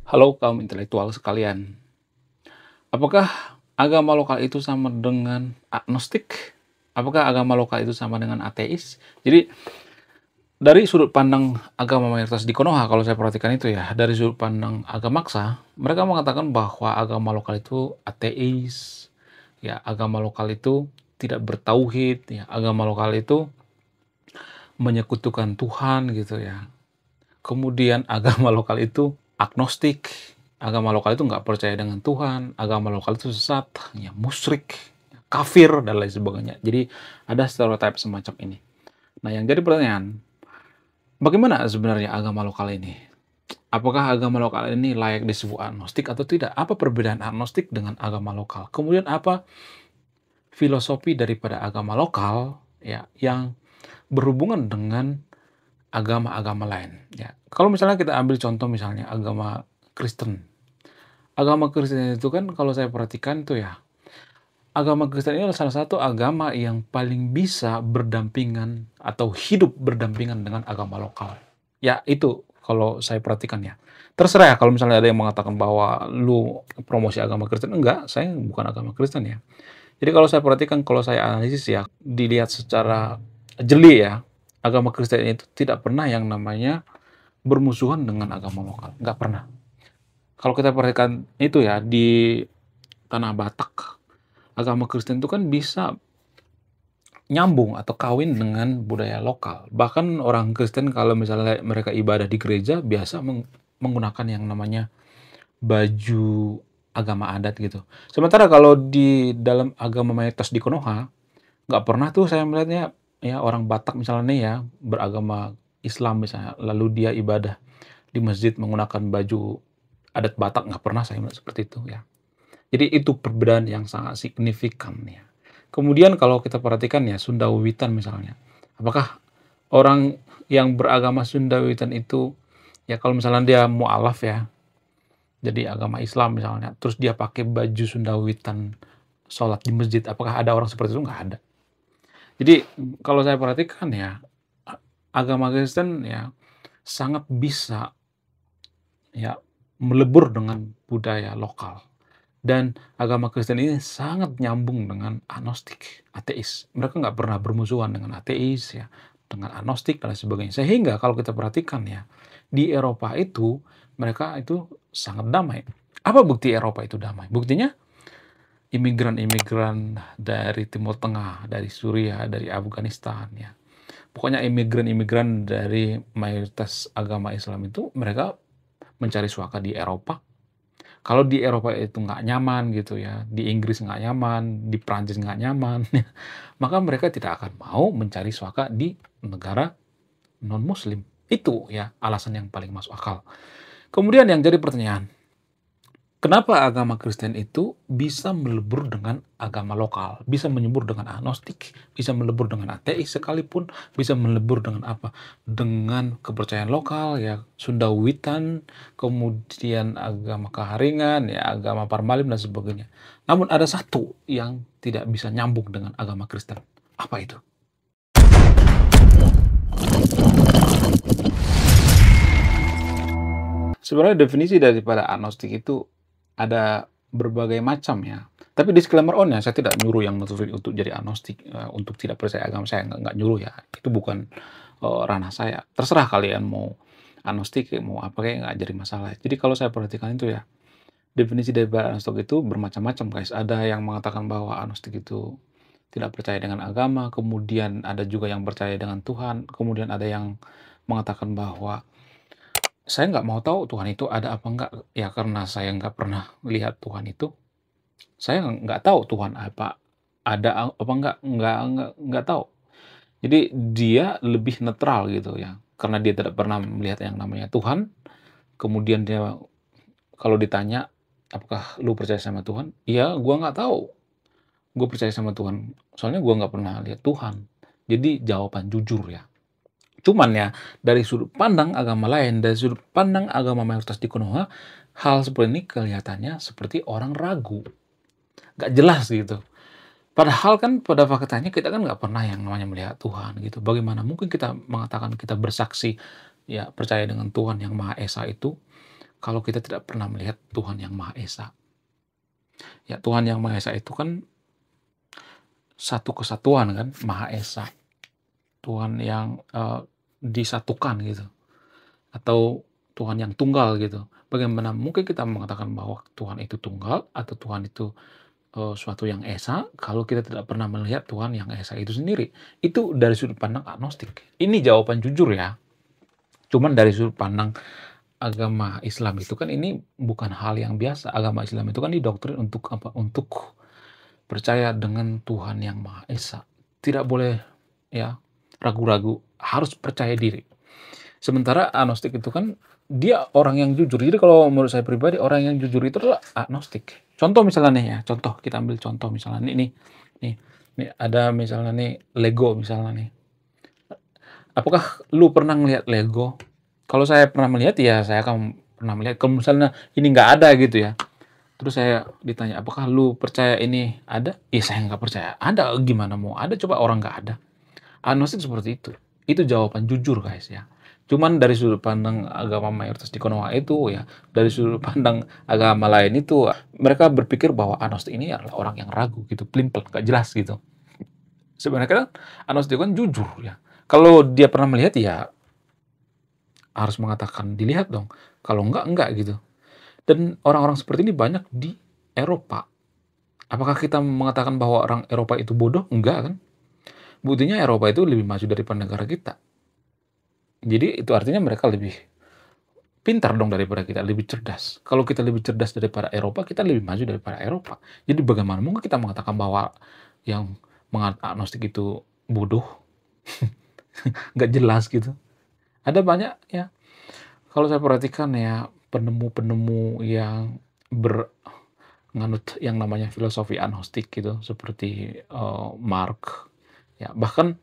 Halo kaum intelektual sekalian, apakah agama lokal itu sama dengan agnostik? Apakah agama lokal itu sama dengan ateis? Jadi dari sudut pandang agama mayoritas di Konoha kalau saya perhatikan itu ya, dari sudut pandang Agamaksa, mereka mengatakan bahwa agama lokal itu ateis, ya agama lokal itu tidak bertauhid, ya agama lokal itu menyekutukan Tuhan gitu ya. Kemudian agama lokal itu agnostik, agama lokal itu nggak percaya dengan Tuhan, agama lokal itu sesat, ya musyrik, kafir, dan lain sebagainya. Jadi ada stereotip semacam ini. Nah yang jadi pertanyaan, bagaimana sebenarnya agama lokal ini? Apakah agama lokal ini layak disebut agnostik atau tidak? Apa perbedaan agnostik dengan agama lokal? Kemudian apa filosofi daripada agama lokal ya yang berhubungan dengan agama-agama lain ya. Kalau misalnya kita ambil contoh misalnya agama Kristen. Agama Kristen itu kan kalau saya perhatikan tuh ya, agama Kristen ini adalah salah satu agama yang paling bisa berdampingan atau hidup berdampingan dengan agama lokal. Ya itu kalau saya perhatikan ya. Terserah ya kalau misalnya ada yang mengatakan bahwa lu promosi agama Kristen. Enggak, saya bukan agama Kristen ya. Jadi kalau saya perhatikan, kalau saya analisis ya, dilihat secara jeli ya, agama Kristen itu tidak pernah yang namanya bermusuhan dengan agama lokal, nggak pernah. Kalau kita perhatikan itu ya, di tanah Batak, agama Kristen itu kan bisa nyambung atau kawin dengan budaya lokal. Bahkan orang Kristen kalau misalnya mereka ibadah di gereja, biasa menggunakan yang namanya baju agama adat gitu. Sementara kalau di dalam agama mayoritas di Konoha, nggak pernah tuh saya melihatnya ya orang Batak misalnya nih ya, beragama Islam misalnya, lalu dia ibadah di masjid menggunakan baju adat Batak, nggak pernah saya melihat seperti itu ya. Jadi itu perbedaan yang sangat signifikan ya. Kemudian kalau kita perhatikan ya Sunda Wiwitan misalnya. Apakah orang yang beragama Sunda Wiwitan itu ya kalau misalnya dia mualaf ya, jadi agama Islam misalnya, terus dia pakai baju Sunda Wiwitan sholat di masjid, apakah ada orang seperti itu? Nggak ada. Jadi kalau saya perhatikan ya, agama Kristen ya sangat bisa ya melebur dengan budaya lokal. Dan agama Kristen ini sangat nyambung dengan agnostik, ateis. Mereka nggak pernah bermusuhan dengan ateis ya, dengan agnostik dan lain sebagainya. Sehingga kalau kita perhatikan ya, di Eropa itu mereka itu sangat damai. Apa bukti Eropa itu damai? Buktinya imigran-imigran dari Timur Tengah, dari Suriah, dari Afghanistan ya. Pokoknya imigran-imigran dari mayoritas agama Islam itu mereka mencari suaka di Eropa. Kalau di Eropa itu nggak nyaman gitu ya, di Inggris nggak nyaman, di Prancis nggak nyaman, maka mereka tidak akan mau mencari suaka di negara non-Muslim. Itu ya alasan yang paling masuk akal. Kemudian yang jadi pertanyaan, kenapa agama Kristen itu bisa melebur dengan agama lokal, bisa menyebur dengan agnostik, bisa melebur dengan ateis sekalipun, bisa melebur dengan apa? Dengan kepercayaan lokal ya, Sunda Wiwitan, kemudian agama Kaharingan, ya agama Parmalim dan sebagainya. Namun ada satu yang tidak bisa nyambung dengan agama Kristen. Apa itu? Sebenarnya definisi daripada agnostik itu ada berbagai macam ya. Tapi disclaimer on ya, saya tidak nyuruh yang mutusin untuk jadi agnostik, untuk tidak percaya agama saya, nggak nyuruh ya. Itu bukan ranah saya. Terserah kalian mau agnostik, mau apa kayak nggak jadi masalah. Jadi kalau saya perhatikan itu ya, definisi dari agnostik itu bermacam-macam guys. Ada yang mengatakan bahwa agnostik itu tidak percaya dengan agama, kemudian ada juga yang percaya dengan Tuhan, kemudian ada yang mengatakan bahwa saya nggak mau tahu Tuhan itu ada apa enggak, ya karena saya nggak pernah lihat Tuhan itu, saya nggak tahu Tuhan apa, ada apa nggak tahu. Jadi dia lebih netral gitu ya, karena dia tidak pernah melihat yang namanya Tuhan, kemudian dia kalau ditanya, "Apakah lu percaya sama Tuhan?" "Iya, gua nggak tahu, gue percaya sama Tuhan, soalnya gua nggak pernah lihat Tuhan." Jadi jawaban jujur ya. Cuman ya, dari sudut pandang agama lain, dari sudut pandang agama mayoritas di Konoha, hal seperti ini kelihatannya seperti orang ragu, nggak jelas gitu. Padahal kan pada faktanya kita kan nggak pernah yang namanya melihat Tuhan gitu. Bagaimana mungkin kita mengatakan kita bersaksi ya percaya dengan Tuhan yang Maha Esa itu, kalau kita tidak pernah melihat Tuhan yang Maha Esa. Ya, Tuhan yang Maha Esa itu kan satu kesatuan kan, Maha Esa. Tuhan yang disatukan gitu, atau Tuhan yang tunggal gitu. Bagaimana mungkin kita mengatakan bahwa Tuhan itu tunggal atau Tuhan itu suatu yang esa kalau kita tidak pernah melihat Tuhan yang esa itu sendiri? Itu dari sudut pandang agnostik. Ini jawaban jujur ya. Cuman dari sudut pandang agama Islam itu kan ini bukan hal yang biasa. Agama Islam itu kan didoktrin untuk apa? Untuk percaya dengan Tuhan yang Maha Esa. Tidak boleh ya ragu-ragu, harus percaya diri. Sementara agnostik itu kan dia orang yang jujur. Jadi kalau menurut saya pribadi orang yang jujur itu adalah agnostik. Contoh misalnya nih ya, contoh kita ambil contoh misalnya nih ada misalnya nih Lego misalnya nih. Apakah lu pernah melihat Lego? Kalau saya pernah melihat ya saya akan pernah melihat. Kalau misalnya ini nggak ada gitu ya, terus saya ditanya apakah lu percaya ini ada? Ya saya nggak percaya. Ada gimana mau ada coba orang nggak ada. Agnostik seperti itu. Itu jawaban jujur guys ya. Cuman dari sudut pandang agama mayoritas di Konoha itu ya, dari sudut pandang agama lain itu, mereka berpikir bahwa agnostik ini adalah orang yang ragu gitu, plimpel, nggak jelas gitu. Sebenarnya kan agnostik kan jujur ya. Kalau dia pernah melihat ya harus mengatakan dilihat dong. Kalau enggak gitu. Dan orang-orang seperti ini banyak di Eropa. Apakah kita mengatakan bahwa orang Eropa itu bodoh? Enggak kan? Buktinya Eropa itu lebih maju daripada negara kita. Jadi itu artinya mereka lebih pintar dong daripada kita, lebih cerdas. Kalau kita lebih cerdas daripada Eropa, kita lebih maju daripada Eropa. Jadi bagaimana mungkin kita mengatakan bahwa yang agnostik itu bodoh, nggak jelas gitu. Ada banyak ya, kalau saya perhatikan ya, penemu-penemu yang menganut yang namanya filosofi agnostik gitu, seperti Mark, ya bahkan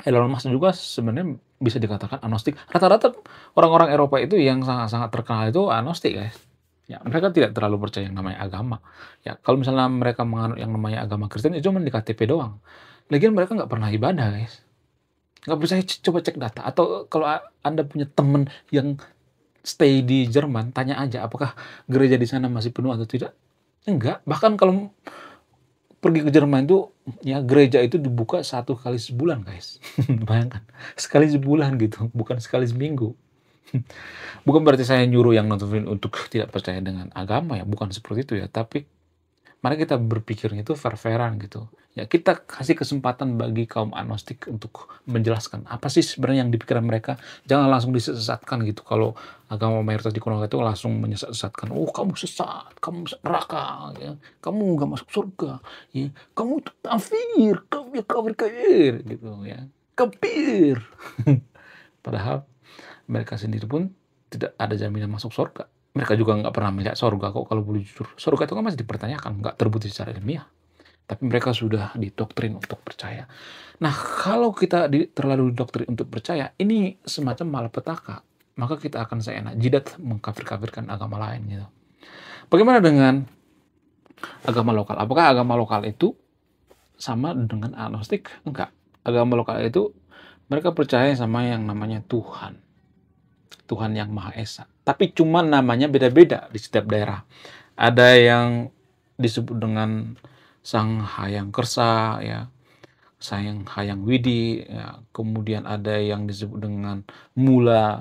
Elon Musk juga sebenarnya bisa dikatakan agnostik. Rata-rata orang-orang Eropa itu yang sangat-sangat terkenal itu agnostik guys. Ya, mereka tidak terlalu percaya yang namanya agama. Ya, kalau misalnya mereka menganut yang namanya agama Kristen itu cuma di KTP doang. Lagian mereka nggak pernah ibadah guys. Nggak percaya coba cek data. Atau kalau Anda punya temen yang stay di Jerman, tanya aja apakah gereja di sana masih penuh atau tidak. Enggak. Bahkan kalau pergi ke Jerman itu ya gereja itu dibuka 1 kali sebulan guys. Bayangkan, sekali sebulan gitu, bukan sekali seminggu. Bukan berarti saya nyuruh yang nonton untuk tidak percaya dengan agama ya, bukan seperti itu ya, tapi mari kita berpikirnya itu fair-fairan gitu. Ya kita kasih kesempatan bagi kaum agnostik untuk menjelaskan apa sih sebenarnya yang di pikiran mereka. Jangan langsung disesatkan gitu. Kalau agama mayoritas di Konoha itu langsung menyesatkan. Oh kamu sesat, kamu masuk neraka, ya. Kamu nggak masuk surga, ya. Kamu itu kafir, kamu kafir gitu ya. Kafir. Padahal mereka sendiri pun tidak ada jaminan masuk surga. Mereka juga nggak pernah melihat surga kok kalau boleh jujur. Surga itu kan masih dipertanyakan, nggak terbukti secara ilmiah. Tapi mereka sudah didoktrin untuk percaya. Nah, kalau kita terlalu didoktrin untuk percaya, ini semacam malapetaka. Maka kita akan seenak jidat mengkafir-kafirkan agama lain gitu. Bagaimana dengan agama lokal? Apakah agama lokal itu sama dengan agnostik? Enggak. Agama lokal itu mereka percaya sama yang namanya Tuhan. Tuhan yang Maha Esa. Tapi cuma namanya beda-beda di setiap daerah. Ada yang disebut dengan Sang Hyang Kersa, ya, Sang Hyang Widi, ya. Kemudian ada yang disebut dengan Mula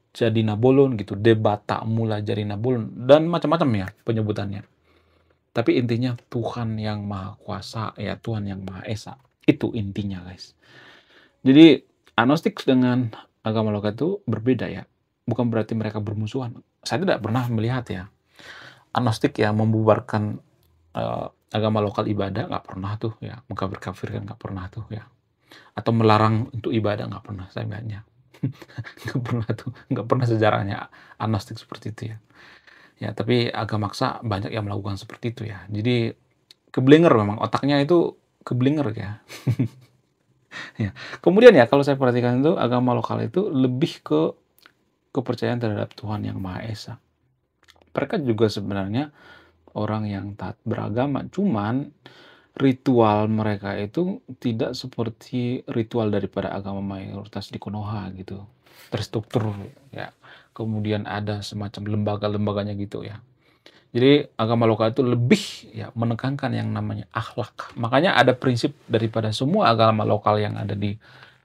Jadi Nabolon gitu, Debata Mula Jadi Nabolon, dan macam-macam ya penyebutannya. Tapi intinya Tuhan yang Maha Kuasa, ya Tuhan yang Maha Esa. Itu intinya guys. Jadi agnostik dengan agama lokal itu berbeda ya. Bukan berarti mereka bermusuhan. Saya tidak pernah melihat ya agnostik yang membubarkan agama lokal ibadah, nggak pernah tuh ya. Mengkafir-kafirkan nggak pernah tuh ya. Atau melarang untuk ibadah nggak pernah saya melihatnya. Nggak pernah tuh, nggak pernah sejarahnya agnostik seperti itu ya. Ya tapi agama maksa banyak yang melakukan seperti itu ya. Jadi keblinger memang otaknya itu keblinger ya. Ya. Kemudian ya kalau saya perhatikan itu agama lokal itu lebih ke kepercayaan terhadap Tuhan yang Maha Esa. Mereka juga sebenarnya orang yang taat beragama, cuman ritual mereka itu tidak seperti ritual daripada agama mayoritas di Konoha gitu. Terstruktur ya. kemudian ada semacam lembaga-lembaganya gitu ya. Jadi agama lokal itu lebih ya menekankan yang namanya akhlak. Makanya ada prinsip daripada semua agama lokal yang ada di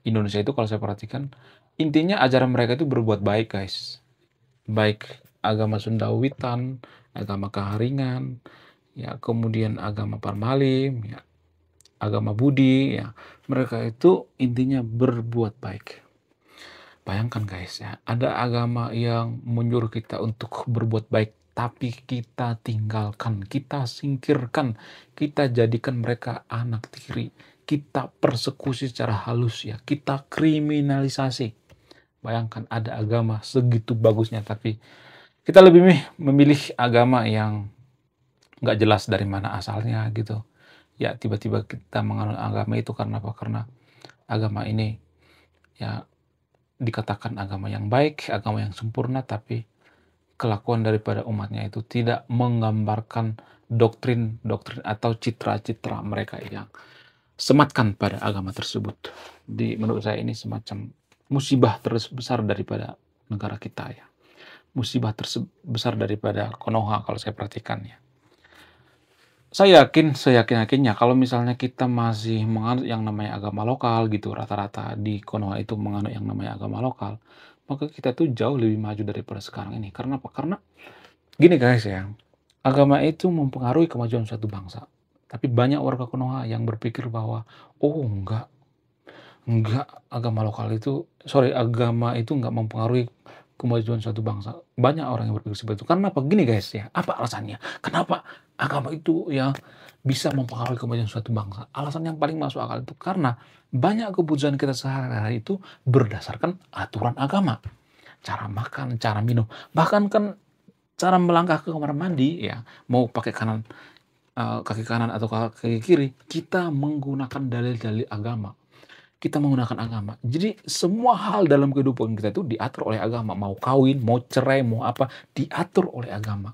Indonesia itu kalau saya perhatikan, intinya ajaran mereka itu berbuat baik, guys. Baik agama Sunda Witan, agama Kaharingan, ya kemudian agama Parmalim, ya agama Budi, ya mereka itu intinya berbuat baik. Bayangkan guys ya, ada agama yang menyuruh kita untuk berbuat baik, tapi kita tinggalkan, kita singkirkan, kita jadikan mereka anak tiri, kita persekusi secara halus ya, kita kriminalisasi. Bayangkan ada agama segitu bagusnya, tapi kita lebih memilih agama yang nggak jelas dari mana asalnya gitu. Ya tiba-tiba kita menganut agama itu karena apa? Karena agama ini ya dikatakan agama yang baik, agama yang sempurna, tapi kelakuan daripada umatnya itu tidak menggambarkan doktrin-doktrin atau citra-citra mereka yang sematkan pada agama tersebut. Menurut saya ini semacam musibah terbesar daripada negara kita ya. Musibah terbesar daripada Konoha kalau saya perhatikan ya. Saya yakin, seyakin-yakinnya kalau misalnya kita masih menganut yang namanya agama lokal gitu, rata-rata di Konoha itu menganut yang namanya agama lokal, maka kita tuh jauh lebih maju daripada sekarang ini. Karena apa? Karena gini guys ya, agama itu mempengaruhi kemajuan suatu bangsa. Tapi banyak warga Konoha yang berpikir bahwa, oh enggak, agama itu enggak mempengaruhi kemajuan suatu bangsa. Banyak orang yang berpikir seperti itu. Karena apa? Gini guys ya, apa alasannya? Kenapa agama itu ya bisa mempengaruhi kemajuan suatu bangsa? Alasan yang paling masuk akal itu karena banyak keputusan kita sehari-hari itu berdasarkan aturan agama. Cara makan, cara minum, bahkan kan cara melangkah ke kamar mandi ya, mau pakai kaki kanan atau kaki kiri, kita menggunakan dalil-dalil agama. Kita menggunakan agama. Jadi semua hal dalam kehidupan kita itu diatur oleh agama. Mau kawin, mau cerai, mau apa, diatur oleh agama.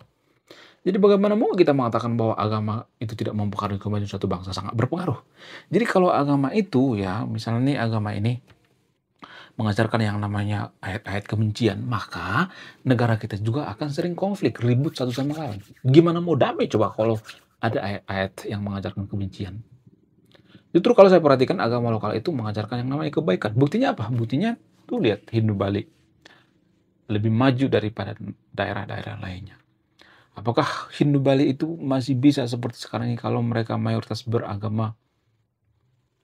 Jadi bagaimana mau kita mengatakan bahwa agama itu tidak mempengaruhi kemajuan suatu bangsa? Sangat berpengaruh. Jadi kalau agama itu ya, misalnya nih agama ini mengajarkan yang namanya ayat-ayat kebencian, maka negara kita juga akan sering konflik, ribut satu sama lain. Gimana mau damai coba kalau ada ayat-ayat yang mengajarkan kebencian? Justru kalau saya perhatikan agama lokal itu mengajarkan yang namanya kebaikan. Buktinya apa? Buktinya tuh lihat Hindu Bali lebih maju daripada daerah-daerah lainnya. Apakah Hindu Bali itu masih bisa seperti sekarang ini kalau mereka mayoritas beragama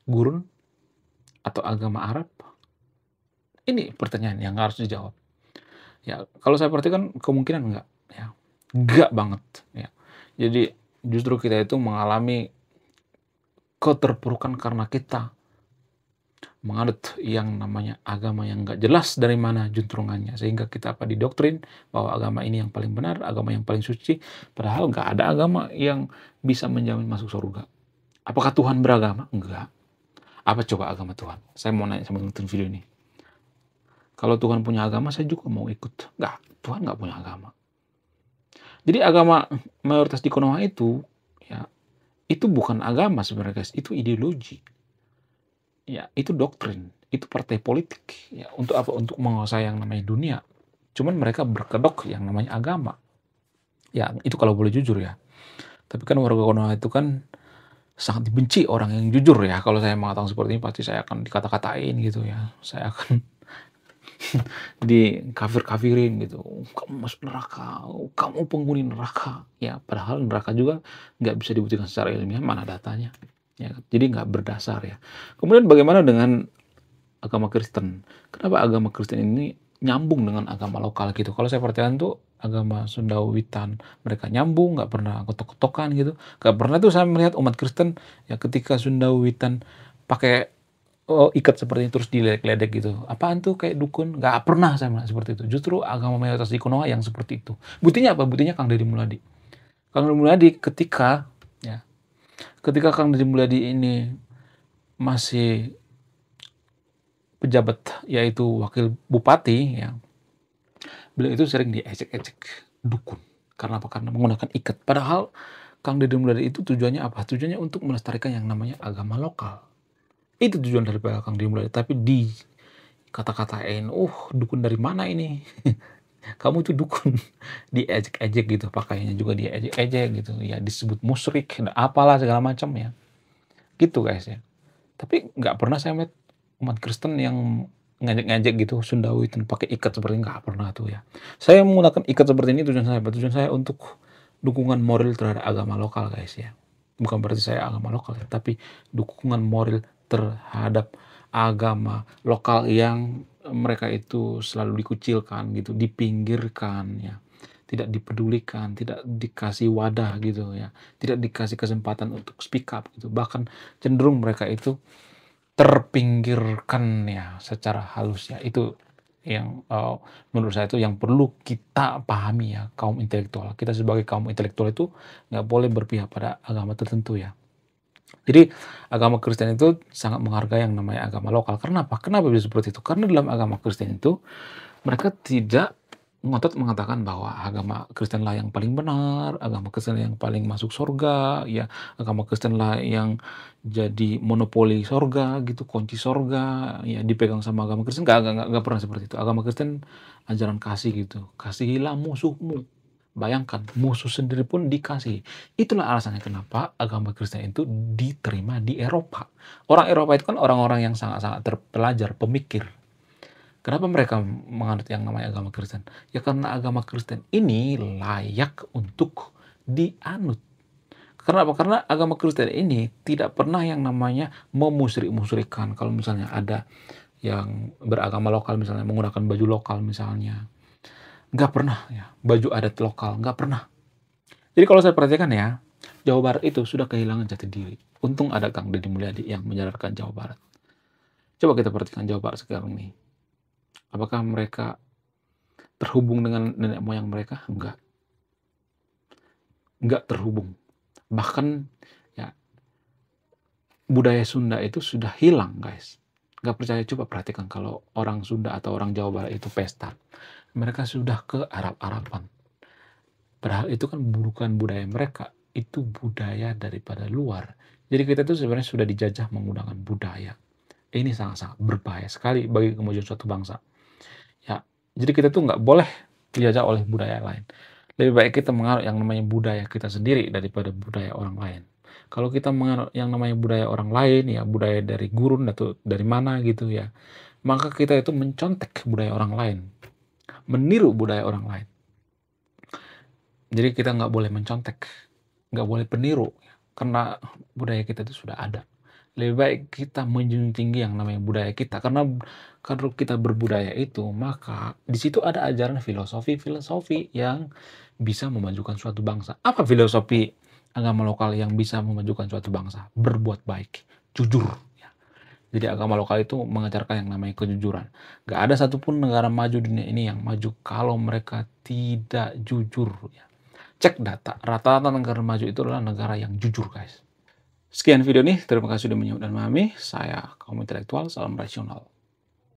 Gurun atau agama Arab? Ini pertanyaan yang harus dijawab. Ya, kalau saya perhatikan kemungkinan enggak, ya. Enggak banget, ya. Jadi justru kita itu mengalami keterpurukan karena kita menganut yang namanya agama yang nggak jelas dari mana juntrungannya, sehingga kita didoktrin bahwa agama ini yang paling benar, agama yang paling suci, padahal nggak ada agama yang bisa menjamin masuk surga. Apakah Tuhan beragama? Enggak. Apa coba agama Tuhan? Saya mau nanya sama nonton video ini. Kalau Tuhan punya agama, saya juga mau ikut. Nggak, Tuhan nggak punya agama. Jadi agama mayoritas di Konoha itu, ya, itu bukan agama sebenarnya guys, itu ideologi. Ya, itu doktrin, itu partai politik. Ya, untuk apa? Untuk menguasai yang namanya dunia. Cuman mereka berkedok yang namanya agama. Ya, itu kalau boleh jujur ya. Tapi kan warga Konoha itu kan sangat dibenci orang yang jujur ya. Kalau saya mengatakan seperti ini pasti saya akan dikata-katain gitu ya. Saya akan dikafir-kafirin gitu. Kamu masuk neraka, kamu penghuni neraka. Ya, padahal neraka juga nggak bisa dibuktikan secara ilmiah, mana datanya. Ya, jadi nggak berdasar ya. Kemudian bagaimana dengan agama Kristen? Kenapa agama Kristen ini nyambung dengan agama lokal gitu? Kalau saya perhatikan tuh agama Sunda Witan, mereka nyambung, nggak pernah ketok-ketokan gitu. Nggak pernah tuh saya melihat umat Kristen ya ketika Sunda Witan pakai ikat seperti itu terus diledek-ledek gitu. Apaan tuh kayak dukun? Nggak pernah saya melihat seperti itu. Justru agama mayoritas di Konoha yang seperti itu. Buktinya apa? Buktinya Kang Deddy Muladi. Kang Deddy Muladi ketika Kang Deddy Muladi ini masih pejabat yaitu wakil bupati ya, beliau itu sering diejek-ejek dukun. Karena apa? Karena menggunakan ikat. Padahal Kang Deddy Muladi itu tujuannya apa? Tujuannya untuk melestarikan yang namanya agama lokal. Itu tujuan daripada Kang Deddy Muladi. Tapi di kata-katain, dukun dari mana ini? Kamu tuh dukun, diejek-ejek gitu, pakaiannya juga diejek-ejek gitu, ya disebut musyrik, dan apalah segala macam ya, gitu guys ya. Tapi nggak pernah saya melihat umat Kristen yang ngejek-ngejek gitu Sundawi pakai ikat seperti ini, nggak pernah tuh ya. Saya menggunakan ikat seperti ini tujuan saya apa? Tujuan saya untuk dukungan moral terhadap agama lokal guys ya. Bukan berarti saya agama lokal ya, tapi dukungan moral terhadap agama lokal yang mereka itu selalu dikucilkan gitu, dipinggirkan ya. Tidak dipedulikan, tidak dikasih wadah gitu ya, tidak dikasih kesempatan untuk speak up gitu. Bahkan cenderung mereka itu terpinggirkan ya secara halus ya. Itu yang menurut saya itu yang perlu kita pahami ya, kaum intelektual. Kita sebagai kaum intelektual itu nggak boleh berpihak pada agama tertentu ya. Jadi agama Kristen itu sangat menghargai yang namanya agama lokal. Karena apa? Kenapa bisa seperti itu? Karena dalam agama Kristen itu mereka tidak ngotot mengatakan bahwa agama Kristen lah yang paling benar, agama Kristen yang paling masuk surga, ya agama Kristen lah yang jadi monopoli surga gitu, kunci surga, ya dipegang sama agama Kristen. Nggak pernah seperti itu. Agama Kristen ajaran kasih gitu, kasihilah musuhmu. Bayangkan, musuh sendiri pun dikasih. Itulah alasannya kenapa agama Kristen itu diterima di Eropa. Orang Eropa itu kan orang-orang yang sangat-sangat terpelajar, pemikir. Kenapa mereka menganut yang namanya agama Kristen? Ya karena agama Kristen ini layak untuk dianut. Karena apa? Karena agama Kristen ini tidak pernah yang namanya memusyrik-musyrikan. Kalau misalnya ada yang beragama lokal misalnya, menggunakan baju lokal misalnya. Nggak pernah ya, baju adat lokal, nggak pernah. Jadi kalau saya perhatikan ya, Jawa Barat itu sudah kehilangan jati diri. Untung ada Kang Deddy Mulyadi yang menjalankan Jawa Barat. Coba kita perhatikan Jawa Barat sekarang nih. Apakah mereka terhubung dengan nenek moyang mereka? Enggak terhubung. Bahkan ya budaya Sunda itu sudah hilang guys. Nggak percaya, coba perhatikan kalau orang Sunda atau orang Jawa Barat itu pesta. Mereka sudah ke Arab-Araban. Padahal itu kan bukan budaya mereka, itu budaya daripada luar. Jadi kita itu sebenarnya sudah dijajah menggunakan budaya. Ini sangat-sangat berbahaya sekali bagi kemajuan suatu bangsa. Ya, jadi kita tuh nggak boleh dijajah oleh budaya lain. Lebih baik kita menganut yang namanya budaya kita sendiri daripada budaya orang lain. Kalau kita menganut yang namanya budaya orang lain, ya budaya dari gurun atau dari mana gitu ya, maka kita itu mencontek budaya orang lain, meniru budaya orang lain. Jadi kita nggak boleh mencontek, nggak boleh peniru, karena budaya kita itu sudah ada. Lebih baik kita menjunjung tinggi yang namanya budaya kita, karena kalau kita berbudaya itu, maka di situ ada ajaran filosofi-filosofi yang bisa memajukan suatu bangsa. Apa filosofi agama lokal yang bisa memajukan suatu bangsa? Berbuat baik, jujur. Ya. Jadi agama lokal itu mengajarkan yang namanya kejujuran. Gak ada satupun negara maju dunia ini yang maju kalau mereka tidak jujur. Ya. Cek data, rata-rata negara maju itu adalah negara yang jujur guys. Sekian video ini, terima kasih sudah menyimak dan memahami. Saya kaum intelektual, salam rasional.